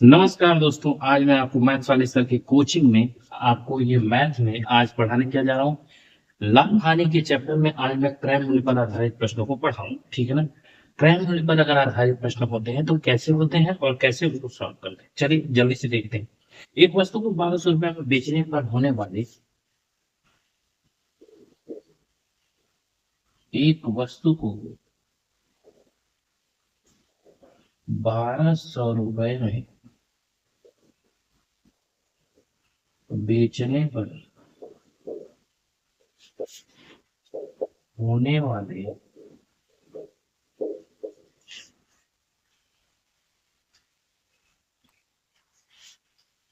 नमस्कार दोस्तों, आज मैं आपको मैथ्स वाले सर की कोचिंग में आपको ये मैथ में आज पढ़ाने क्या जा रहा हूँ। लाभ हानि के चैप्टर में आज मैं क्रय मूल्य पर आधारित प्रश्नों को पढ़ाऊँ, ठीक है ना। क्रय मूल्य पर अगर आधारित प्रश्न होते हैं तो कैसे होते हैं और कैसे उसको सॉल्व करते हैं, चलिए जल्दी से देखते हैं। एक वस्तु को 1200 रुपए में बेचने पर होने वाले एक वस्तु को 1200 रुपए में बेचने पर होने वाले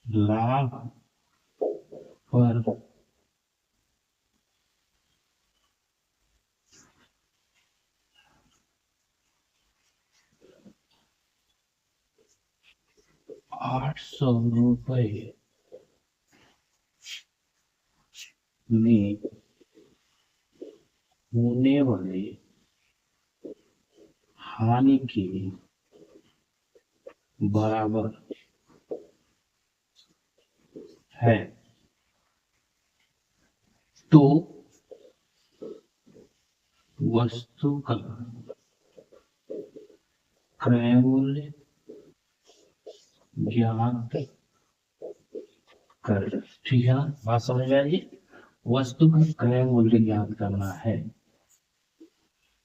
लाभ पर 800 रुपए में होने वाले हानि के बराबर है तो वस्तु का क्रय मूल्य ज्ञात कर। ठीक है ना, बात समझ में आई। वस्तु का क्रय मूल्य ज्ञात करना है।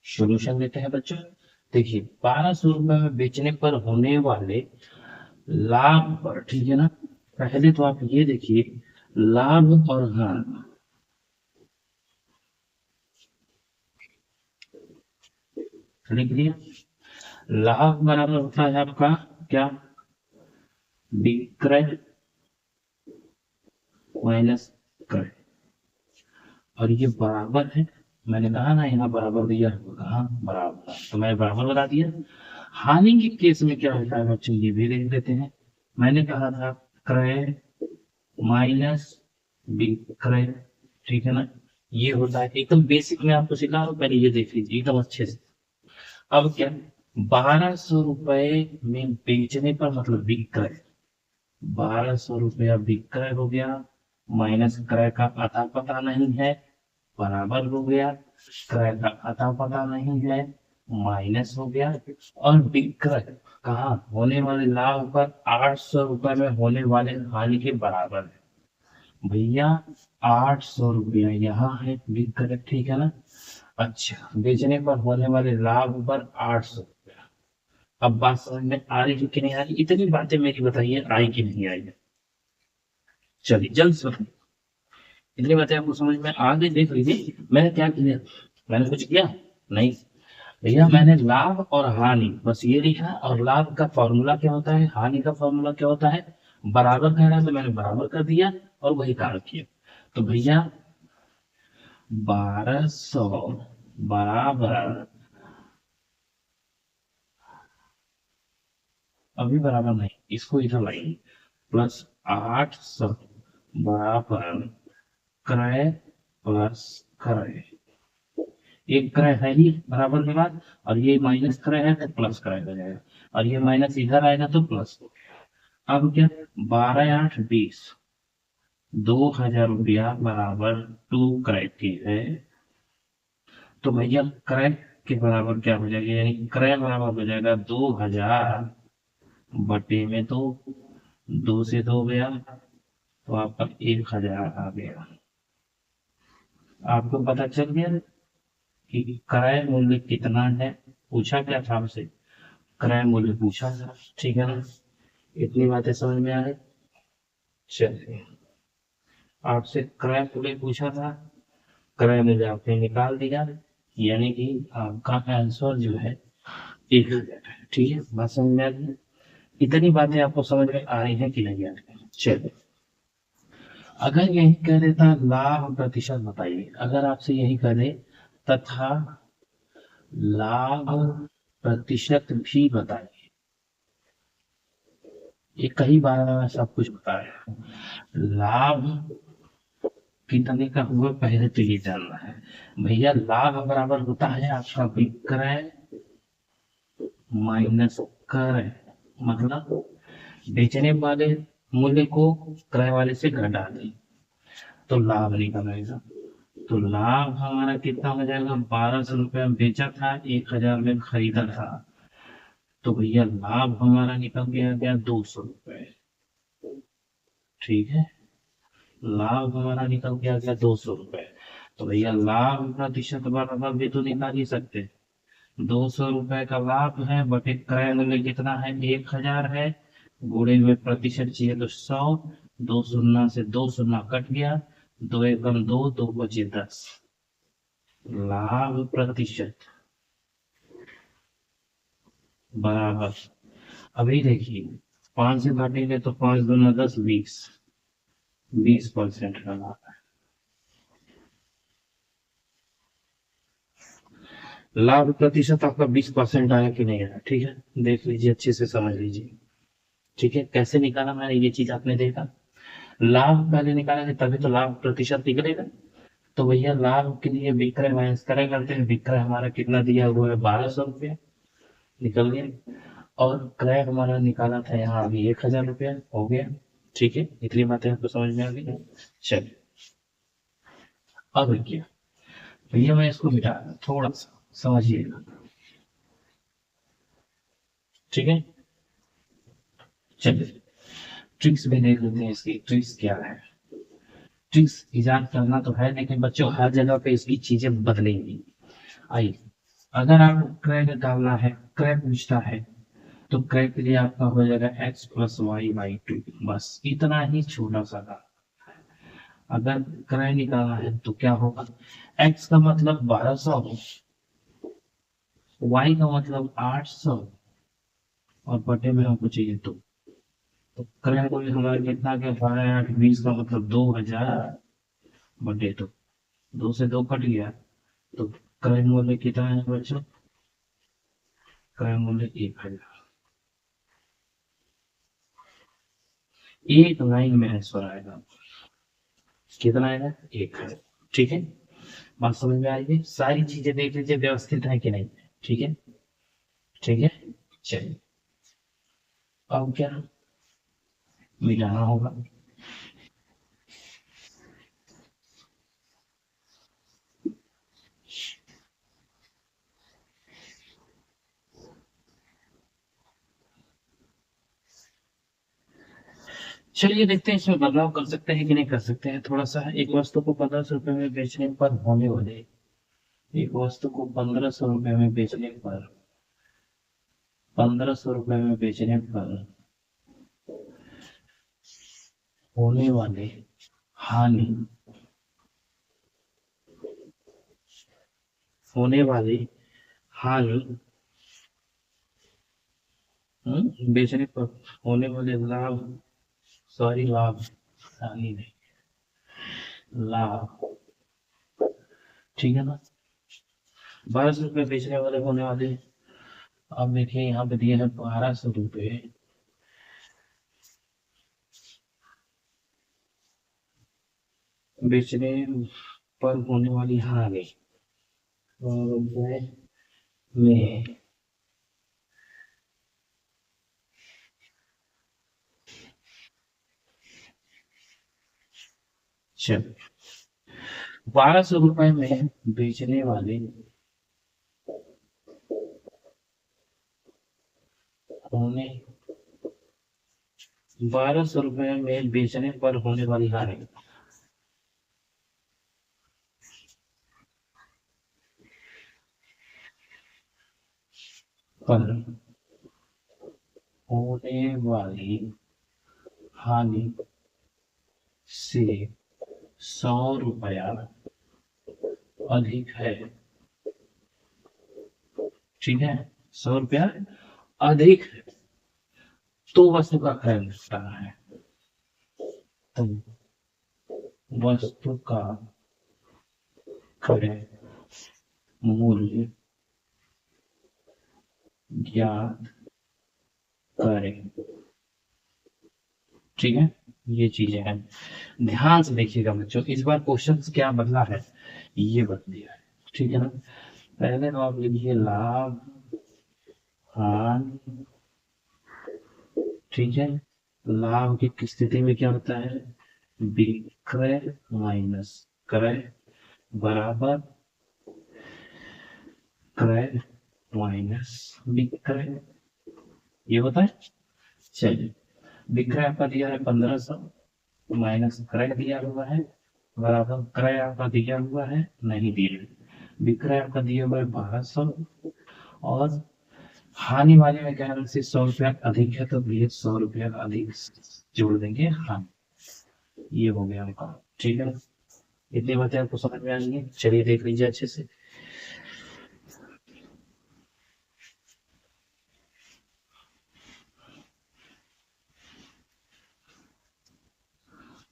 सोल्यूशन देते हैं बच्चों। देखिए 1200 रुपए में बेचने पर होने वाले लाभ पर, ठीक है ना। पहले तो आप ये देखिए लाभ और हानि, लिख दिया। लाभ बराबर होता है आपका क्या, विक्रय माइनस क्रय, और ये बराबर है। मैंने कहा ना यहाँ बराबर दिया, कहा बराबर, तो मैंने बराबर बता दिया। हानि के केस में क्या होता है बच्चों, ये भी देख लेते हैं। मैंने कहा था क्रय माइनस विक्रय, ठीक है ना। ये होता है एकदम बेसिक में आपको सिखा रहा हूं, पहले ये देख लीजिए एकदम अच्छे से। अब क्या, 1200 रुपए में बेचने पर मतलब विक्रय, 1200 रुपया विक्रय हो गया, माइनस क्रय का अता पता नहीं है, बराबर हो गया क्रय का अता पता नहीं है, माइनस हो गया, और विक्रय कहाँ होने वाले लाभ पर 800 रुपए में होने वाले हानि के बराबर है। भैया 800 रुपया यहाँ है विक्रय, ठीक है ना। अच्छा, बेचने पर होने वाले लाभ पर 800 रुपया। अब बात समझ में आ रही है कि नहीं आ रही, इतनी बातें मेरी बताइए आई कि नहीं आई है। चलिए जल्द से बताइए, इतनी बातें आपको समझ में आ गई। देख लीजिए मैंने क्या किया, मैंने कुछ किया नहीं भैया, मैंने लाभ और हानि बस ये लिखा, और लाभ का फॉर्मूला क्या होता है, हानि का फॉर्मूला क्या होता है, बराबर कह रहा है तो मैंने बराबर कर दिया और वही काम किया। तो भैया 1200 बराबर, अभी बराबर नहीं, इसको इधर लाइए, प्लस 800 बराबर क्रय प्लस क्रय। एक क्रय है ही बराबर के बाद, और ये माइनस क्रय है तो प्लस क्रय हो जाएगा, और ये माइनस इधर आएगा तो प्लस। अब क्या, 12 8 20, 2000 रुपया बराबर टू क्रय के है। तो भैया क्रय के बराबर क्या हो जाएगा, यानी क्रय बराबर हो जाएगा 2000 बटे में 2, 2 से 2 गया तो आपका 1000 आ गया। आपको पता चल गया कि क्रय मूल्य कितना है, पूछा क्या था हमसे, क्रय मूल्य पूछा था, ठीक है ना। इतनी बातें समझ में आ गई। चलिए, आपसे क्रय मूल्य पूछा था, क्रय मूल्य आपने निकाल दिया, यानी कि आपका आंसर जो है 1000 है। ठीक है, बात समझ में आ गई। इतनी बातें आपको समझ में आ रही है कि नहीं आ रही। चलिए, अगर यही कह देता लाभ प्रतिशत बताइए, अगर आपसे यही कह दे तथा लाभ प्रतिशत भी बताइए, ये कई बार मैंने सब कुछ बताया। लाभ कितने का हुआ पहले तो ये जानना है। भैया लाभ बराबर होता है आपका विक्रय माइनस क्रय, मतलब बेचने वाले मूल्य को क्रय वाले से घटा दें तो लाभ निकलेगा। तो लाभ हमारा कितना हो जाएगा, 1200 रुपये में बेचा था, 1000 में खरीदा था, तो भैया लाभ हमारा निकल के आ गया 200 रुपये। ठीक है, लाभ हमारा निकल के आ गया 200 रुपये। तो भैया लाभ प्रतिशत बराबर भी तो निकाल ही सकते। 200 रुपये का लाभ है बटे क्रय मूल्य कितना है, 1000 है, गुणे में प्रतिशत चाहिए तो 100, 2 शून्य से 2 शून्य कट गया, 2 एकम 2, 2 × 10, लाभ प्रतिशत बराबर, अभी देखिए 5 से घटेंगे तो 5 × 2 = 10, 20% का लाभ है। लाभ प्रतिशत आपका 20% आया कि नहीं आया, ठीक है, देख लीजिए, अच्छे से समझ लीजिए। ठीक है, कैसे निकाला मैंने, ये चीज आपने देखा, लाभ पहले निकालेंगे तभी तो लाभ प्रतिशत निकलेगा। तो भैया लाभ के लिए विक्रय माइनस क्रय करते हैं, विक्रय हमारा कितना दिया हुआ है, 1200 रुपया, निकल गया। और क्रय हमारा निकाला था यहाँ अभी 1000 रुपया, हो गया। ठीक है, इतनी बातें आपको समझ में आ गई। चलिए अब क्या, भैया मैं इसको मिटा थोड़ा सा समझिएगा। ठीक है, चलिए ट्रिक्स भी देख लेते हैं, इसकी ट्रिक्स क्या है। ट्रिक्स इजाद करना तो है, लेकिन बच्चों हर जगह पे इसकी चीजें बदलेंगी। आइए, अगर आप क्रय निकालना है, क्रय पूछता है, तो क्रय के लिए आपका हो जाएगा x+y/2, बस इतना ही छोटा सा काम। अगर क्रय निकालना है तो क्या होगा, x का मतलब 1200, y का मतलब 800, और बटे में हमको चाहिए 2। तो क्रय मूल्य हमारा कितना क्या, 12 8 20 का मतलब 2000 बटे 2, 2 से 2 कट गया, तो क्रय मूल्य कितना है बच्चों, क्रय मूल्य 1000। एक लाइन में आंसर आएगा, कितना आएगा, 1000। ठीक है, बात समझ में आएगी, सारी चीजें देख लीजिए व्यवस्थित है कि नहीं। ठीक है, ठीक है, चलिए अब क्या मिलाना होगा। चलिए देखते हैं इसमें बदलाव कर सकते हैं कि नहीं कर सकते हैं। थोड़ा सा, एक वस्तु को 1500 रुपए में बेचने पर होने वाले, एक वस्तु को 1500 रुपए में बेचने पर, 1500 रुपए में बेचने पर होने वाले हानि, होने वाली हानि, बेचने पर होने वाले लाभ, सॉरी लाभ, हानि नहीं, लाभ। ठीक है ना, 1200 रुपये बेचने वाले होने वाले, अब देखिए यहाँ पे दिए हैं 1200 रुपये, बेचने पर होने वाली हानि रुपये में, चल 1200 रुपये में बेचने वाले होने, 1200 रुपये में बेचने पर होने वाली हानि, पर होने वाली हानि से 100 रुपया अधिक है। ठीक है, 100 रुपया अधिक है, तो वस्तु का क्रय निपटाना है। तो वस्तु का क्रय मूल्य ज्ञात करें। ठीक है, ये चीजें हैं, ध्यान से देखिएगा बच्चों। इस बार क्वेश्चन क्या बदला है, ये बदल दिया है। ठीक है ना, पहले तो आप लिखिए लाभ हानि, ठीक है, लाभ की स्थिति में क्या होता है, विक्रय माइनस क्रय बराबर क्रय माइनस विक्रय, ये होता है। चलिए, विक्रय आपका दिया है 1500 माइनस क्रय दिया हुआ है बराबर क्रय आपका दिया हुआ है नहीं दिया है। विक्रय आपका दिया हुआ है 1200 और हानि वाले में क्या है, 100 रुपया अधिक है तो भी 100 रुपया अधिक जोड़ देंगे। हाँ, ये हो गया आपका। ठीक है, इतनी बातें आपको समझ में आ गई। चलिए देख लीजिए अच्छे से।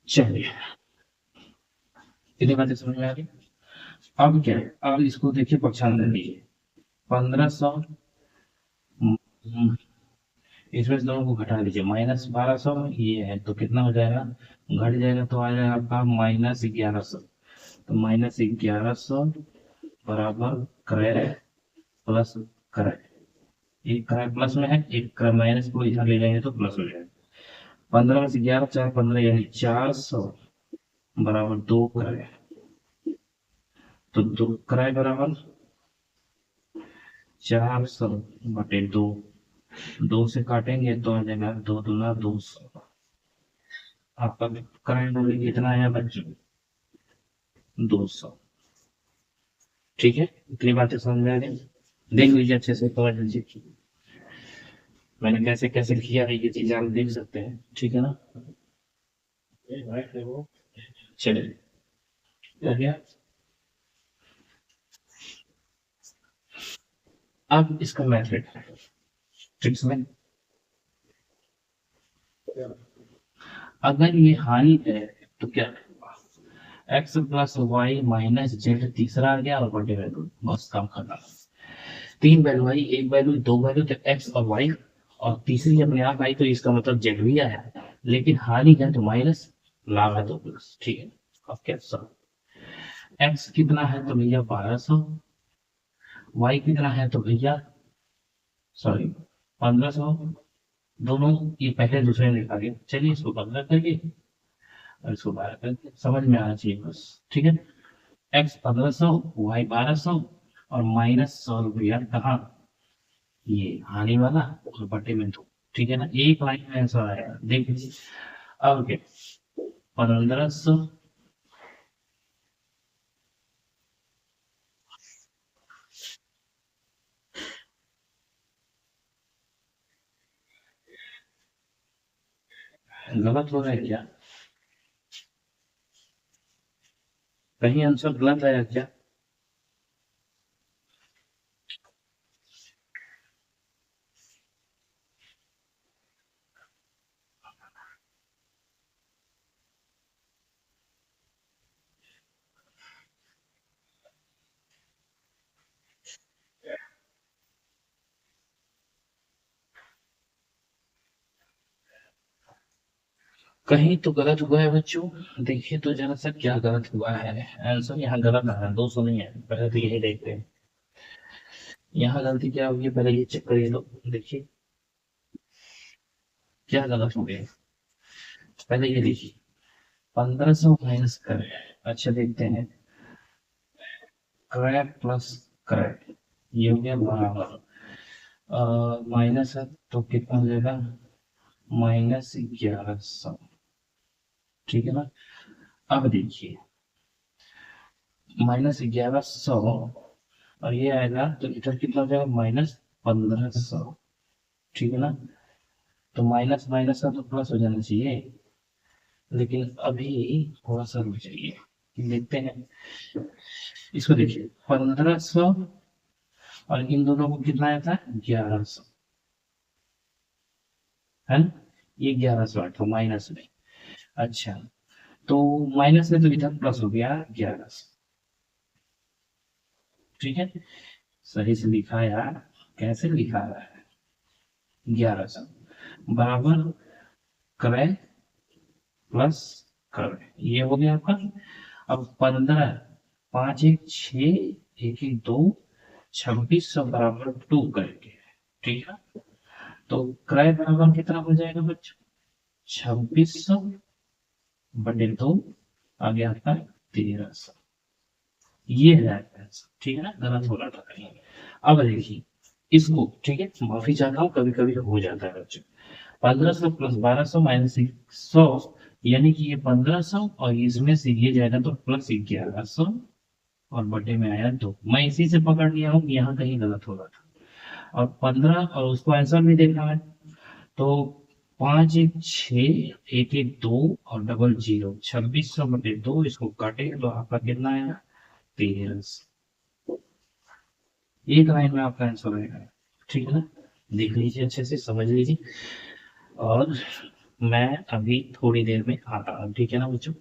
चलिए, इतनी बातें समझ में आ गई। अब क्या है, अब इसको देखिए पक्षांतर लीजिए। 1500 इसमें से दोनों को घटा लीजिए, -1200 ये है तो कितना हो जाएगा, घट जाएगा तो आ जाएगा आपका -1100। तो -1100 बराबर क्रय प्लस क्रय, एक क्रय प्लस में है एक क्रय माइनस को इधर ले जाएंगे तो प्लस हो जाएगा। 15 में से 11 4 15 यानी 400 बराबर 2 क्रय। तो 2 क्रय बराबर 400/2, 2 से काटेंगे तो आ जाएगा 2 दूना 200। आपका क्रय मूल्य कितना है बच्चों, 200। ठीक है, इतनी बातें समझ में आ गई। देख लीजिए अच्छे से, समझ लीजिए मैंने कैसे कैसे किया है, ये चीजें आप देख सकते हैं। ठीक है ना, चलिए हो गया। अब इसका मेथड ट्रिक्स में, अगर ये हानि है तो क्या, x plus y minus z तीसरा आ गया और बटे वैल्यू, बस काम खत्म। तीन वैल्यू आई, एक वैल्यू दो वैल्यू तो एक्स और वाई, और तीसरी अपने आप आई तो इसका मतलब जेड भी आया। लेकिन हानि है तो माइनस, लाभ है तो प्लस। ठीक है, अब क्या सब, एक्स कितना है तो भैया 1200, वाई कितना है तो भैया सॉरी 1500, दोनों ये पहले दूसरे ने लिखा गया। चलिए इसको 15 करिए और इसको 12 करिए, समझ में आना चाहिए बस। ठीक है, एक्स 1500 वाई 1200 और -100 रुपया कहाँ, ये हानि वाला और बटे में 2। ठीक है ना, एक लाइन में आंसर आएगा, देख लीजिए। अब क्या, 1500 गलत हो रहा है क्या, कहीं आंसर गलत आया क्या। कहीं तो गलत हुआ है बच्चों, देखिए तो जरा सा क्या गलत हुआ है। आंसर यहाँ गलत आ रहा है, 200 नहीं है, पहले तो यही देखते हैं यहाँ गलती क्या होगी, पहले ये चेक करिए तो देखिए क्या गलत हो गया। पहले ये देखिए 1500 माइनस कर, अच्छा देखते हैं, क्रय प्लस क्रय ये हो गया बराबर, माइनस है तो कितना हो जाएगा, -1100। ठीक है ना, अब देखिए -1100 और ये आएगा तो इधर कितना हो जाएगा, -1500। ठीक है ना, तो माइनस माइनस का तो प्लस हो जाना चाहिए, लेकिन अभी थोड़ा सा रुक जाइए, देखते हैं इसको। देखिए 1500 और इन दोनों को कितना आया था, 1100 है ना, ये 1100 आया था माइनस में। अच्छा, तो माइनस में तो इधर प्लस हो गया 1100। ठीक है, सही से लिखा यार, कैसे लिखा है, 1100 बराबर क्रय प्लस क्रय, ये हो गया आपका। अब 15 5 1 6 1 1 2 2600 बराबर 2 करके। ठीक है, तो क्रय बराबर कितना हो जाएगा बच्चों, 2600 बटे 2, आगे आता है 1300। ये है आंसर, ठीक है ना, गलत हो रहा था कहीं। अब देखिए इसको, ठीक है, माफी चाहता हूँ, कभी कभी हो जाता है बच्चों। 1500 प्लस 1200 माइनस 100, यानी कि ये 1500 और इसमें से ये जाएगा तो प्लस 1100 और बटे में आया 2। मैं इसी से पकड़ लिया हूँ, यहाँ कहीं गलत हो रहा था। और 15 और उसको आंसर भी देखा है, तो 5 एक 6, एक एक 2 और डबल 0, 2600 बटे 2, इसको काटे तो आपका कितना आया, 1300। एक लाइन में आपका आंसर रहेगा, ठीक है ना। देख लीजिए, अच्छे से समझ लीजिए, और मैं अभी थोड़ी देर में आता हूँ, ठीक है ना बच्चों।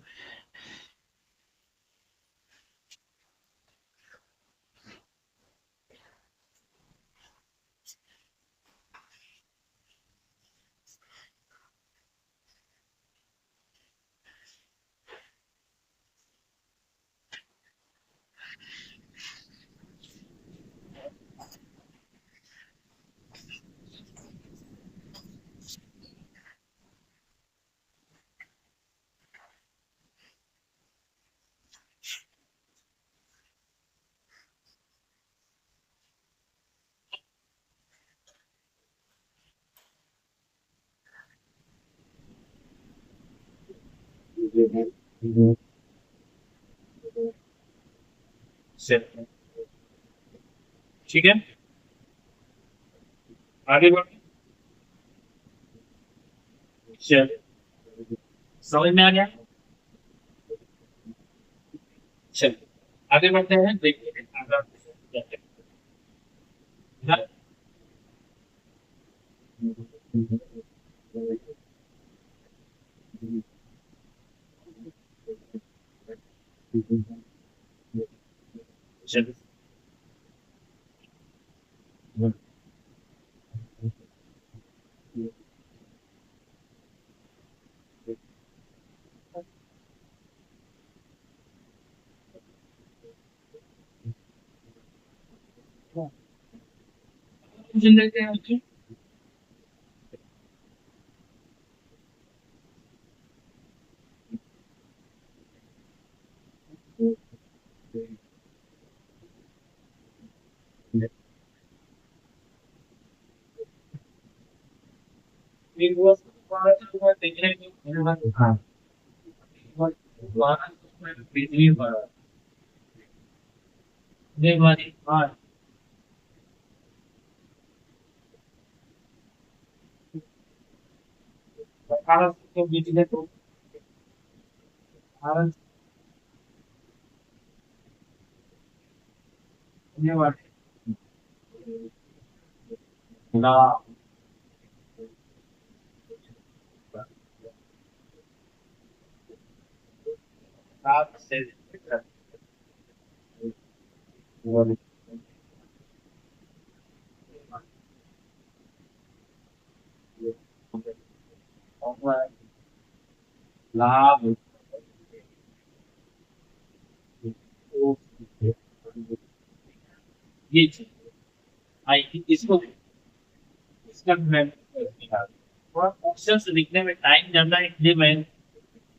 ठीक है, आगे बढ़। चल, समझ में आ गया। चल, आगे बढ़ते हैं, देखते हैं आगे क्या है। चल, देखते हैं बच्चे। एक वो देखने की हाँ, पृथ्वी पर देख वाली हाँ, 1800 के बीच में तो 1800 होने वाले ना, 7 से लाभ, ये चीज आई इसको, इसका मैं थोड़ा ऑप्शन लिखने में टाइम ज्यादा है, इसलिए मैं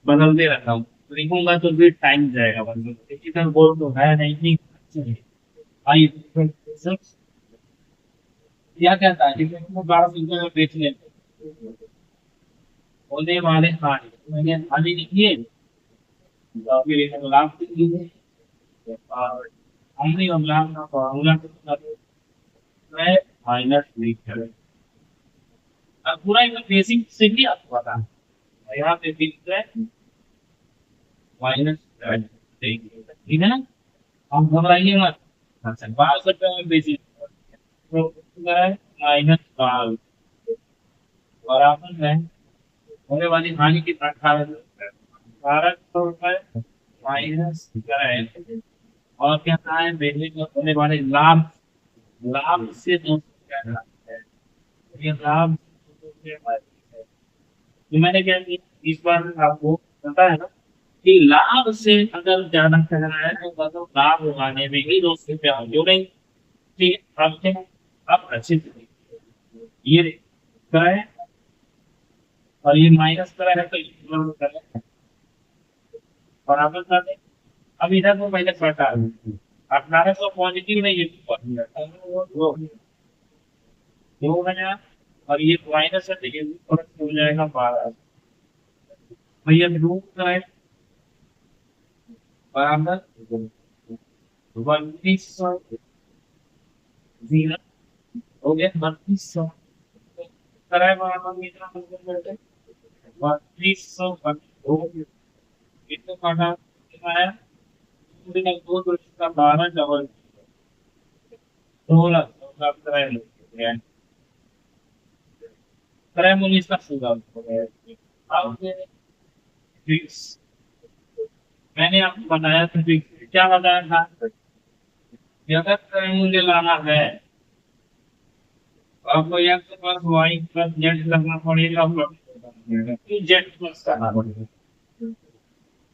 बदलते रहता हूँ। लिखूंगा तो फिर टाइम जाएगा, बदलते डिजिटल बोर्ड तो है नहीं। आइए सर, क्या कहता है कि मैं 1200 में बेच लेते होने वाले हानि, मैंने हानि लिखी है, तो फिर एक लाभ लिखी है, और हमने लाभ का फॉर्मूला मैं माइनस लिख कर अब पूरा एकदम बेसिक से भी आपको पता है, यहाँ पे फिक्स है माइनस, ठीक है ना, हम घबराइए मत। अच्छा, 1200 में बेसिक तो कितना है, -12 बराबर है होने वाली हानि की 1800, 1200 रुपए माइनस करें, और क्या कहा है, बेचने में होने वाले लाभ, लाभ से 200 क्या लाभ है, ये लाभ 200 है। तो मैंने क्या किया इस बार आपको पता है ना कि लाभ से अगर ज्यादा कह रहा है तो मतलब लाभ उगाने में ही 200 रुपया जोड़ेंगे, ठीक है। अब क्या, अब अच्छे से ये करें, और ये माइनस करा है तो इक्वल करें, बराबर कर दे। अब इधर को पहले घटा, 1800 पॉजिटिव नहीं है, वो 2000, और ये माइनस है तो ये ऊपर हो जाएगा 12। भैया रूट करें, बराबर 3200 जीरो हो गया 3200, कराए बराबर कितना 3200 हो गया। इसको काटा कितना है, दो दो इसका 12 डबल 16, कराए कराए मूल्य इसका 16 हो गया। फिक्स मैंने आपको बताया था, फिक्स क्या बताया था कि अगर क्रय मूल्य लाना है तो आपको x plus Y plus z करना पड़ेगा, प्लस जेड प्लस करना पड़ेगा,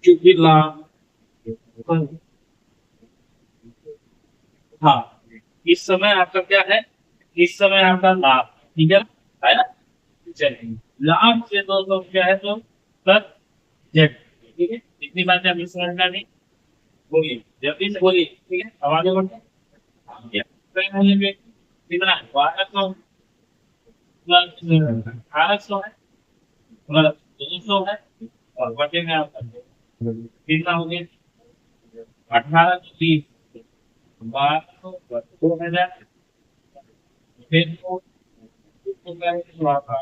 क्योंकि लाभ, हाँ इस समय आपका क्या है, इस समय आपका लाभ, ठीक है ना। चलिए लाभ से 200 क्या है तो प्लस जेड, ठीक है। इतनी बातें अभी समझना नहीं, बोलिए जल्दी से बोलिए, ठीक है। अब आगे बढ़ते हैं। क्रय मूल्य में कितना है, 1200 प्लस 1800 है प्लस 200 है, और बचे में आपका कितना हो गया, 1820, 1200 2000, फिर तो तो आपका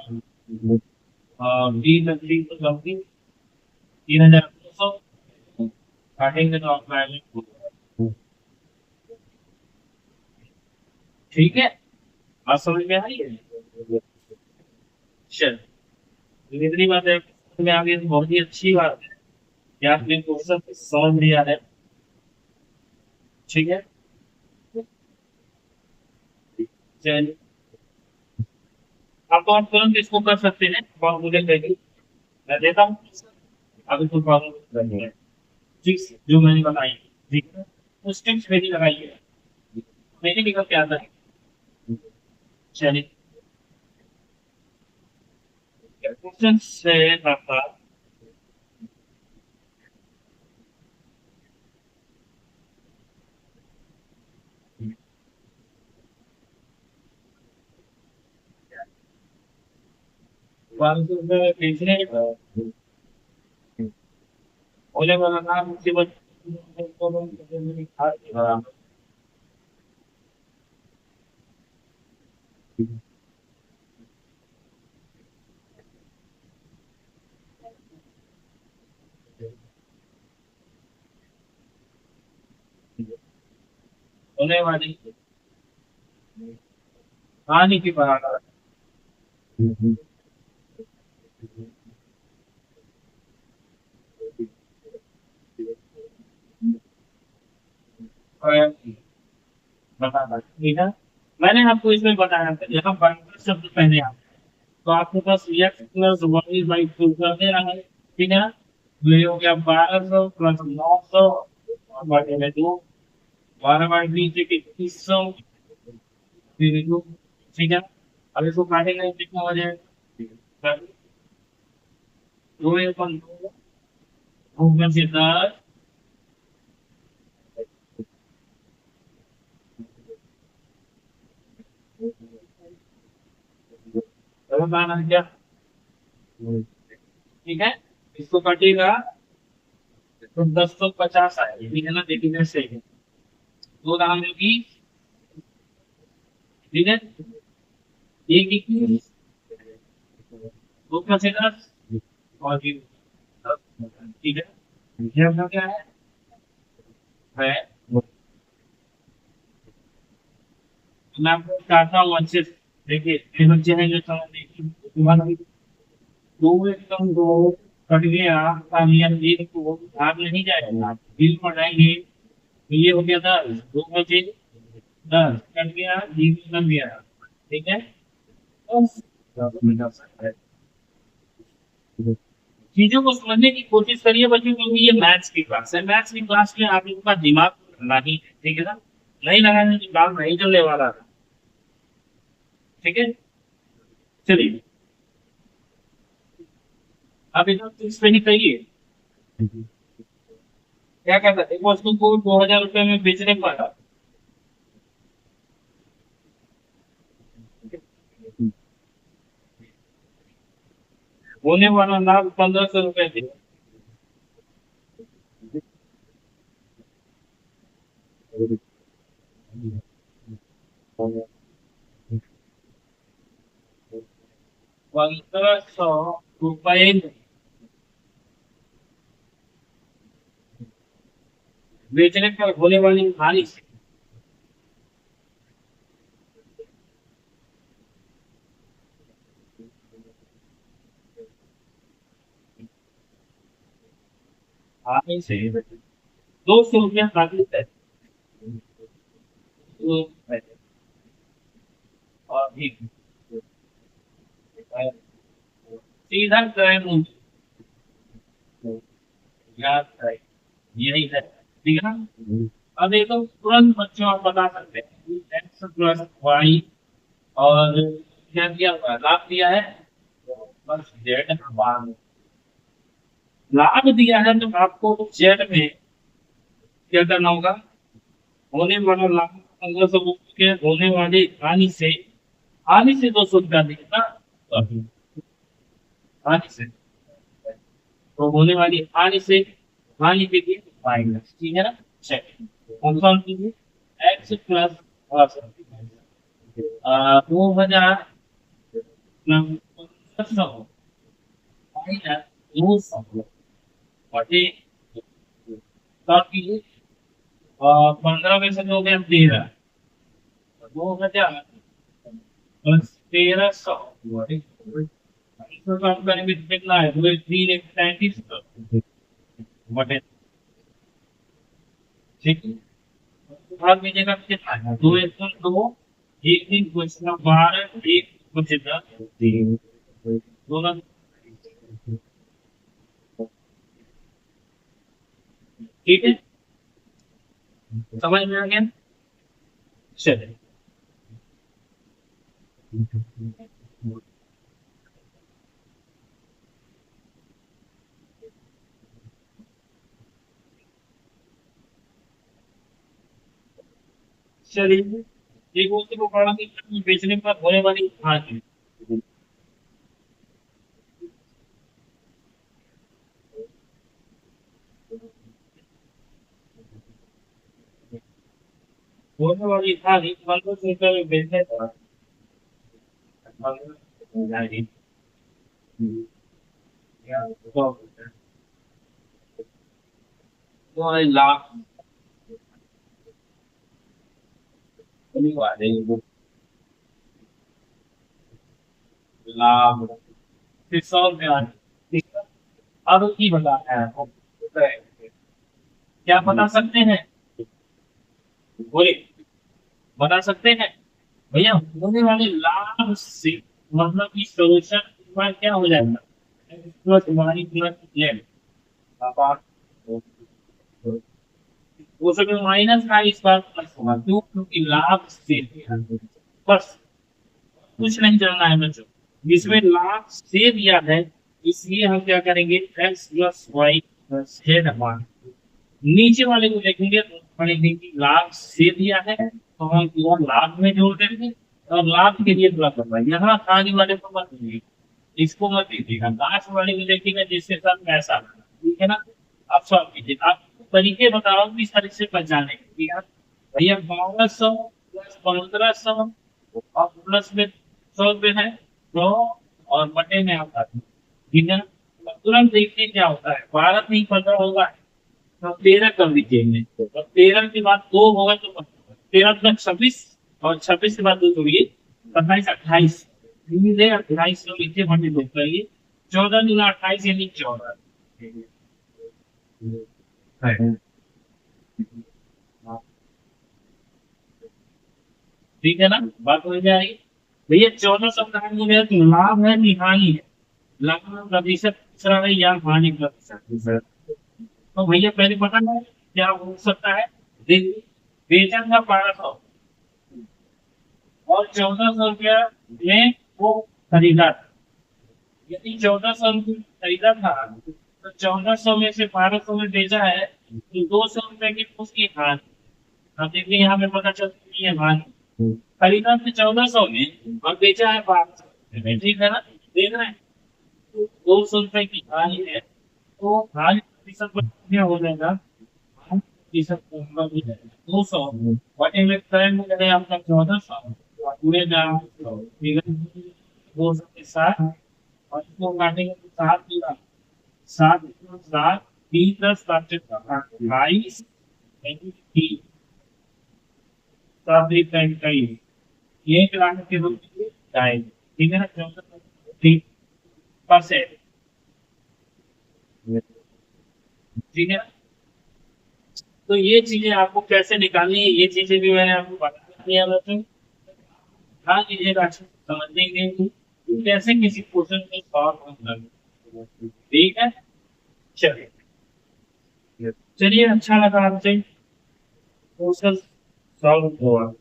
20 समथिंग 3200 काटेंगे तो आपका आएगा, ठीक है। बात समझ में आई है। चल इतनी बात है समझ में आ गई तो बहुत ही अच्छी बात है कि आपने क्वेश्चन समझ लिया है, ठीक है। चलिए अब तो आप तुरंत इसको कर सकते हैं, और मुझे कहिए मैं देता हूँ, अभी कोई प्रॉब्लम नहीं है, ठीक है, जो मैंने बताई, ठीक है, उस टिप्स मेरी लगाइए, मेरे निकल के आता है। चलिए क्वेश्चन से आपका तीसरे होने वाला नाम मुसीबत होने वाली कहानी की बराबर बताना, ठीक है। मैंने आपको इसमें बताया था यहाँ बैंकर शब्द पहले आता है, तो आपके पास X plus Y by two कर दे रहा है, ठीक है ना। तो ये हो गया 1200 प्लस 900 बटे में 2, 12 बाई 20 2100, फिर 2, ठीक है। अब इसको काटेंगे कितना हो जाएगा, 2 एक 2 ऊपर से 10, बताना क्या, ठीक है। इसको काटेगा तो 1050 आएगा, ठीक है ना, देखिए सही है, दो दाम में 20, ठीक है, एक 21, दो का से 10, और फिर 10, ठीक है। ये अपना क्या है, मैं आपको बताता हूँ अच्छे से, देखिए ये बच्चे हैं जो समझ देखिए तुम्हारा दो एकदम दो कट गया, आपका नियम एक को भाग नहीं जाएगा, बिल पर जाएंगे तो ये हो गया 10, दो बचे 10 कट गया, जीरो बन गया, ठीक है। बस चीजों को समझने की कोशिश करिए बच्चों, क्योंकि ये मैथ्स की क्लास है, मैथ्स की क्लास में आप लोगों का दिमाग नहीं है, ठीक है ना, नहीं लगाने की काम नहीं चलने वाला है, ठीक है। चलिए अब इधर इस पे नहीं चाहिए। क्या कहता है, एक वस्तु को 2,000 रुपये में बेचने पर होने वाला लाभ 1,500 रुपये थे। ₹1,500 बेचने पर होने वाली हानि से हानि से 200 रुपया काटते हैं। तो और भी सीधा क्रय याद है, यही है, ठीक है ना। अब ये तो तुरंत बच्चों आप बता सकते हैं एक्स प्लस वाई, और क्या दिया हुआ है? लाभ दिया है, बस जेड बार लाभ दिया है, तो आपको जेड में क्या करना होगा? होने वाला लाभ 1,500 के होने वाली हानि से 200 रुपया देगा। हानि से तो होने वाली हानि के लिए माइनस, ठीक है ना। चलिए कौन सा कीजिए, एक्स प्लस 2,000 प्लस 1,500 माइनस 200 बटे 7 कीजिए। 15 में से 2 में हम 13, 2,000 प्लस 1,300 इसको काम करेंगे तो कितना है? 2,335 बटे, ठीक है। भाग दीजिएगा तो कितना है? 2 1 2, एक दिन क्वेश्चन 12, एक बचे 10, दोनों, ठीक है। समझ में आ गया? चलिए चलिए, एक वस्तु को बड़ा कीमत में बेचने पर होने वाली हानि, होने वाली हानि 1,500 में बेचने पर 15,000 तो लाख नहीं वाले लाभ 100 रुपये आने, ठीक है। अब की बताना है आपको, क्या बता सकते हैं? बोलिए, बता सकते हैं भैया। होने वाले लाभ से मतलब कि सोल्यूशन क्या हो जाएगा? प्लस वाई प्लस जेड, वो सब माइनस का इस बार प्लस होगा, क्यों? क्योंकि लाभ से बस कुछ नहीं चलना है बच्चों, इसमें लाभ से दिया है, इसलिए हम क्या करेंगे? X plus Y plus Z अपान नीचे वाले को देखेंगे तो पढ़ेंगे कि लाभ से दिया है, तो हम केवल लाभ में जोड़ देंगे और लाभ के लिए प्लस होगा। यहाँ आगे वाले को मत दीजिए, इसको मत दीजिएगा, लास्ट वाले को देखिएगा जिसके साथ पैसा, ठीक है ना। आप सॉल्व कीजिए, आप तरीके बता रहा हूँ इस तरीके से बचाने के, ठीक है। भैया 1,200 प्लस 1,500 और प्लस में 100 रुपये है, तो और बटे में आता है, ठीक है ना। तो तुरंत देखिए क्या होता है, 12 नहीं 15 होगा, तो 13 कर दीजिए इन्हें, और 13 के बाद 2 होगा तो 13 प्लस 26, और 26 के बाद 2 जोड़िए, 27 28, धीरे 28 को नीचे बढ़ने दो करिए, 14 गुना 28 यानी 14, ठीक है ना। बात हो जाएगी भैया। 14 में लाभ है कि हानि है? लाभ प्रतिशत तीसरा है या हानि प्रतिशत? तो भैया पहले पता है क्या हो सकता है? देखिए, वेतन था 1,200 और 1,400 रुपया में वो खरीदा था, यदि 1400 रुपये खरीदा था तो 1400 में से 1200 में बेचा है तो 200 रुपए की उसकी हानि। अब देखिए यहाँ पे पता चलती है हानि। खरीदा था 1400 में और बेचा है 1200 में, ठीक है ना? देख रहे हैं? तो 200 रुपए की हानि है, तो हानि प्रतिशत में हो जाएगा, हानि प्रतिशत होगा भी है 200 बटे में करंट में करें आपका 1400 पूरे में आप ठीक है 200 के साथ और इसको काटेंगे तो 7 सात सात 3 + 7 = 28 3 7 एक लाख के रूप में जाएगी, ठीक है ना? 14% ठीक है। तो ये चीजें आपको कैसे निकालनी है, ये चीजें भी मैंने आपको बता दिया वैसे। हाँ कीजिएगा, अच्छे से समझेंगे कि कैसे किसी क्वेश्चन को सॉल्व करना है। ठीक है, चलिए। चलिए, अच्छा लगा आपसे क्वेश्चन सॉल्व हुआ।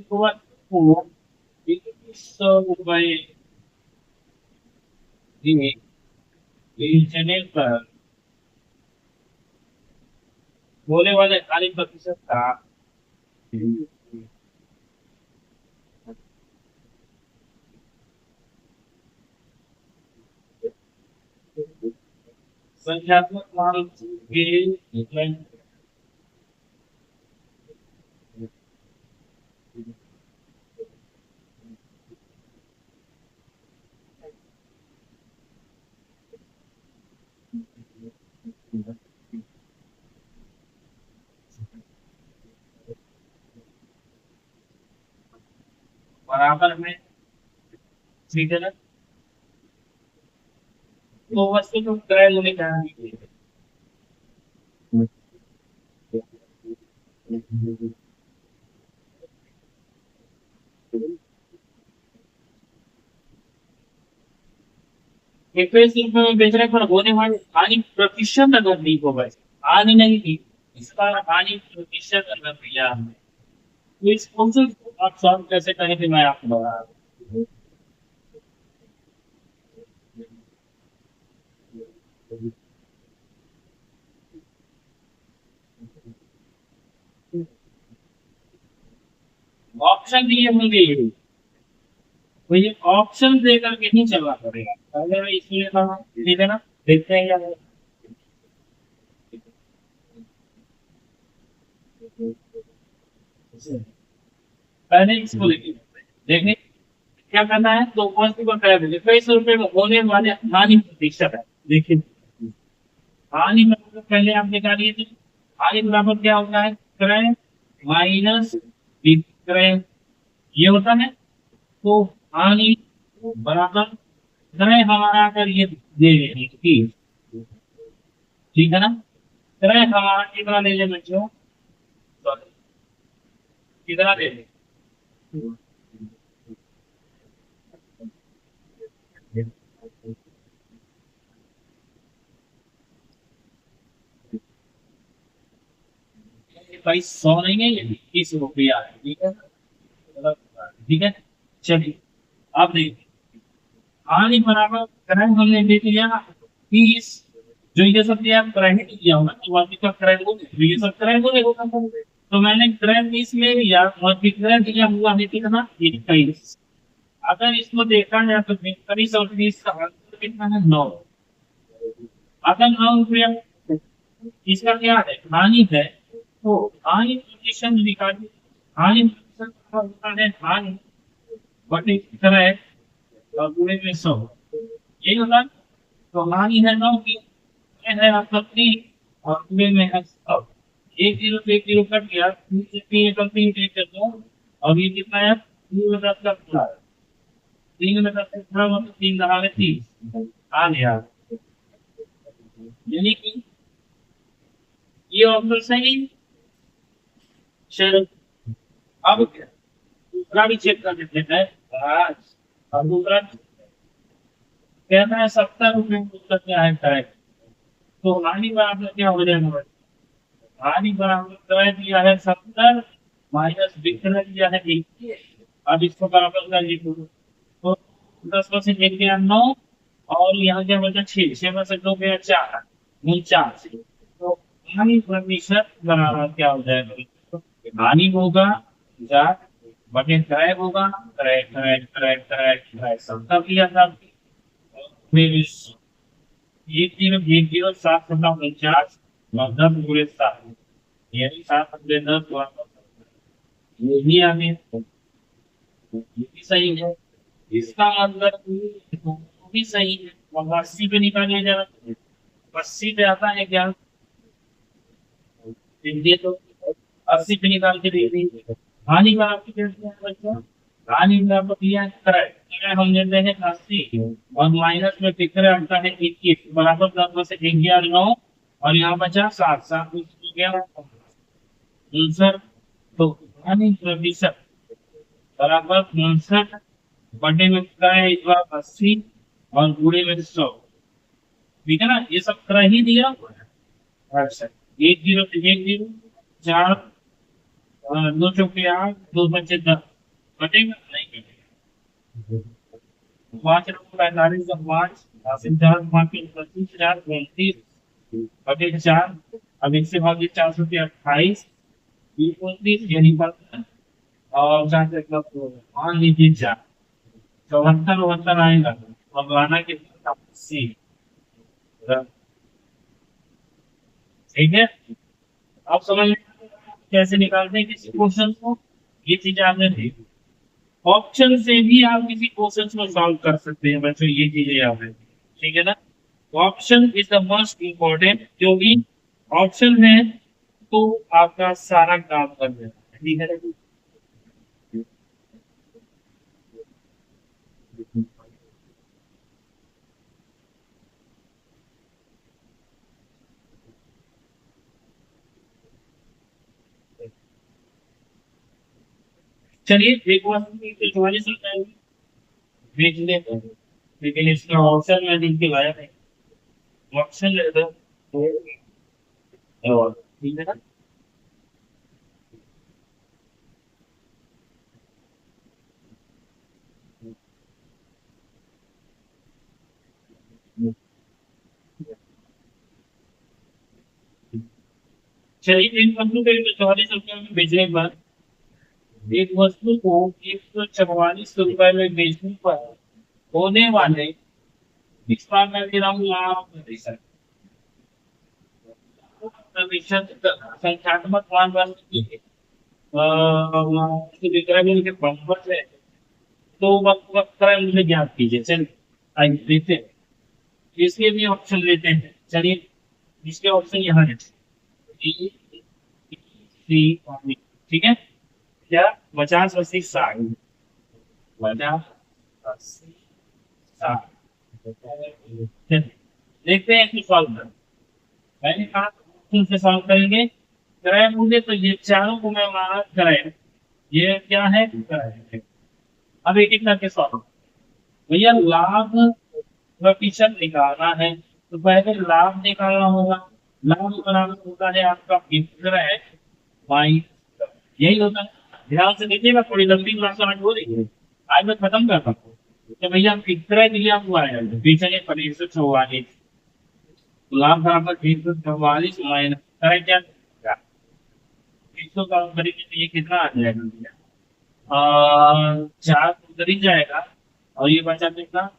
तो 2100 रुपये दिए इंटरनेट पर बोले वाले 40% का संख्यात्मक मान के बराबर में, ठीक है ना? तो वस्तु को क्रय मूल्य कहा दीजिए। इक्कीस रुपए में बेचने पर होने वाली हानि प्रतिशत अगर दी हो, वैसे हानि नहीं थी, इसका हानि प्रतिशत अगर दिया हमने तो इस क्वेश्चन को आप सॉल्व कैसे करें थे मैं आपको बता रहा हूँ। ऑप्शन दिए होंगे, तो ये ऑप्शन देकर के नहीं चलना पड़ेगा, पहले मैं इसलिए था, ठीक है ना? देखते हैं क्या है। पहले इसको लेके देखने क्या करना है, तो वस्तु को क्रय मूल्य 21 रुपए में होने वाले हानि प्रतिशत है। देखिए हानि मतलब पहले आप निकालिए थे, हानि बराबर क्या होता है, क्रय माइनस विक्रय, ये होता है। तो हानि बराबर क्रय हमारा अगर ये दे रहे हैं कि ठीक है ना, क्रय हमारा कितना ले लें बच्चों, सॉरी कितना ले लें, 2200 नहीं है, ये 21 रुपया है, ठीक है? ठीक है, चलिए अब देखिए हानि बराबर क्रय हमने दे दिया 30, जो ये सब दिया क्रय ही दिया होगा, तो बाकी का क्रय को ये सब क्रय को होगा, तो मैंने क्रय 20 ले लिया और विक्रय दिया हुआ है कितना, 21। अगर इसको देखा जाए तो 21 और 20 का अंतर कितना है, 9। अगर 9 रुपया इसका क्या है, हानि है, तो हानि प्रतिशत निकालिए। हानि प्रतिशत का होता है हानि बटे क्रय और पूरे में 100, यही होता है। तो हानि है 9 की, ये है आपका 3 और पूरे में है 100। एक जीरो से एक जीरो कट गया, 3 से 3 एकम 3 टेक कर दो, और ये कितना है 3 में 10 का पूरा, 3 में 10 का पूरा मतलब 3 दहा में 30 आ गया। यानी कि ये ऑप्शन सही। चलो अब दूसरा भी चेक कर लेते हैं आज। और दूसरा कहना है 70 रुपये उसका क्या है करेक्ट। तो हानि बराबर क्या हो जाएगा, हानि बराबर क्रय दिया है 70 माइनस विक्रय दिया है 21। अब इसको बराबर कर लिखो तो 10% एक गया 9, और यहाँ क्या बचा 6, 6 में से 2 गया 4, 49। तो हानि प्रतिशत बराबर क्या हो जाएगा, हानि होगा 50 बटे क्रय होगा, क्रय क्रय क्रय क्रय क्रय 70 किया था। फिर एक जीरो एक जीरो 749 और 10 गुणे 7, यानी 7 10 ये भी आ गया, ये भी सही है। इसका मतलब वो भी सही है, और 80 पे निकाले जा रहा, 80 पे आता है क्या, देखिए तो 80 पे निकाल के देख लीजिए। हानि का आपकी कैसे है बच्चा, हानि का आपको दिया है क्रय, हम लेते हैं 80 और माइनस में विक्रय आता है 21 बराबर 10 में से 1 गया 9, और यहाँ बचा 7, 7 हो गया आंसर। तो हानि प्रतिशत बराबर 59 बटे में क्रय इस बार 80 और गुणे में 100, ठीक है ना, ये सब क्रय ही दिया हुआ है। अच्छा, 1 जीरो से 1 जीरो 4, 2 चौके 8, 2 बचे 10, कटेगा नहीं कटेगा। 5 5 हासिल 4 5 25 4 29 बटे 4, अब इससे भागिए 4 सौ 28 29 यही पर, और 4 से मान लीजिए 4 74 72 आएगा, और गाना कितना 80, ठीक है। आप समझ कैसे निकालते हैं किसी क्वेश्चन को, ये चीज आपने देखी। ऑप्शन से भी आप किसी क्वेश्चन को सॉल्व कर सकते हैं बच्चों, ये चीजें याद है, ठीक है ना। Option is the most important, क्योंकि ऑप्शन है तो आपका सारा काम कर देगा, ठीक है ना? चलिए एक बार तुम्हारी सरकार भेज लेते हैं, लेकिन इसका ऑप्शन में लिख के लाया नहीं, ऑप्शन लेते हैं और ठीक है ना। चलिए एक वस्तु के 44 रुपये में बेचने पर, एक वस्तु को 144 रुपए में बेचने पर होने वाले, इस बार मैं दे रहा हूँ लाभ प्रतिशत, प्रतिशत संख्यात्मक मान वाले विक्रय मूल्य के बराबर है, तो वक्त वक्त क्रय मूल्य ज्ञात कीजिए। चलिए आइए देखते हैं, इसके भी ऑप्शन लेते हैं। चलिए इसके ऑप्शन यहाँ है ए, सी, ठीक है, क्या 50 80 60, 50 80 60, देखते हैं इसको सॉल्व कर, मैंने कहा ऑप्शन से सॉल्व करेंगे। क्रय मूल्य तो ये चारों को मैं माना क्रय, ये क्या है क्रय। अब एक एक करके सॉल्व, भैया लाभ प्रतिशत निकालना है तो पहले लाभ निकालना होगा। लाभ बराबर होता है आपका विक्रय माइनस, यही होता है। ध्यान से देखिएगा, थोड़ी लंबी क्लास आज हो रही है, आज मैं खत्म करता हूँ। तो भैया विक्रय दिया हुआ है पीछे 144, लाभ बराबर 144 माइनस क्रय क्या, इसको काम करेंगे तो ये कितना आ जाएगा भैया, 4 उधर ही जाएगा, और ये बचा कितना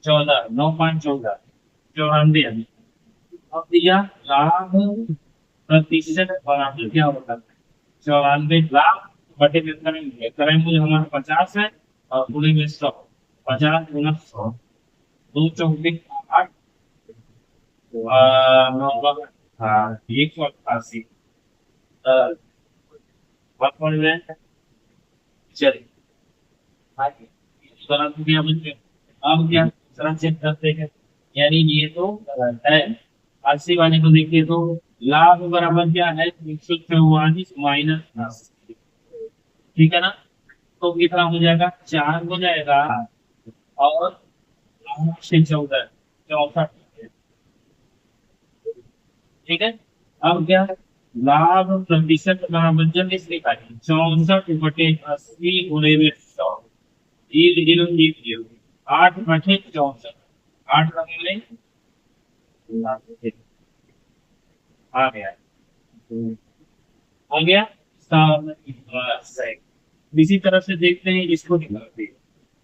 14, 9 5 14, 94। अब दिया लाभ प्रतिशत बराबर क्या होता है 94 लाख बटे में करेंगे, क्रय मूल्य हमारा 50 है और पूरे में 100, 50 गुना 100, 2 × 8, 188। चलिए अब क्या दूसरा चेक करते हैं, यानी ये तो है। 80 वाले को देखिए तो लाभ बराबर क्या है, 144 माइनस 80। ठीक है ना, तो कितना हो जाएगा, 4 हो जाएगा, और 8 से 14, 64। ठीक है, अब क्या, लाभ प्रतिशत बराबर जब इस लिखा है 64/80 गुणे में 100, 1010, 8/64, 8 लगेंगे, आ गया, हो गया। सही। इसी तरह से देखते हैं इसको निकालते हैं।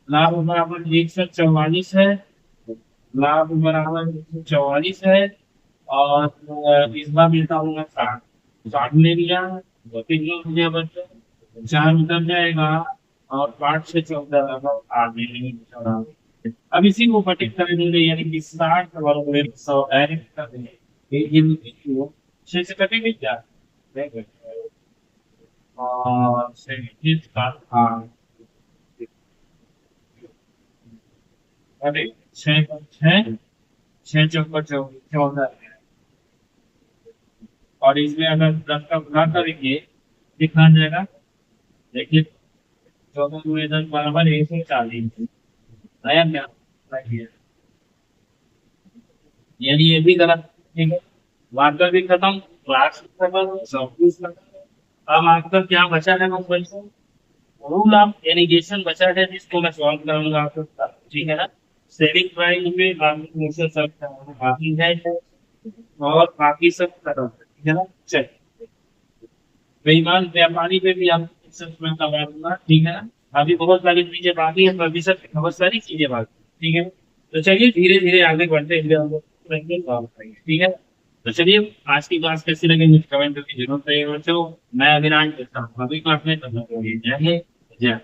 लाभ बराबर 144 है, लाभ बराबर 144 है, और इस बार मिलता होगा 60, 60 ले लिया, तो कितना हो गया बच्चों, 4 उतर जाएगा, और 5 से 14 लगा, आगे अब इसी को पटिक कर देंगे, यानी कि 60 वर्ग में 100 डायरेक्ट कर देंगे, ये 6 से कटेंगे क्या, और 37 का, हाँ, अरे 6 6 6 चौका 14, और इसमें अगर 10 का गुणा करेंगे कितना आ जाएगा, देखिए 14 गुणे 10 बराबर 140, आया क्या, यानी ये भी गलत। ठीक है, वार्ता भी खत्म, क्लास भी खत्म, सब कुछ खत्म। अब आपका क्या बचा है मोबाइल से, रूल ऑफ एलिगेशन बचा है, जिसको मैं सॉल्व करूंगा आपके साथ। ठीक है ना, सेविंग प्राइस में बाकी सब बाकी है, और बाकी सब खत्म है। ठीक है ना, चलिए, बेईमान व्यापारी पे भी आप मैं करवा दूंगा। ठीक है ना, अभी बहुत सारी चीजें बाकी है, अभी सब बहुत सारी चीजें बाकी। ठीक है, तो चलिए धीरे धीरे आगे बढ़ते हैं, ठीक है। तो चलिए, आज की क्लास कैसी लगी मुझे कमेंट करके जरूर बताइएगा बच्चों। मैं अविनाश देता हूँ अभी क्लास में, जय हिंद, जय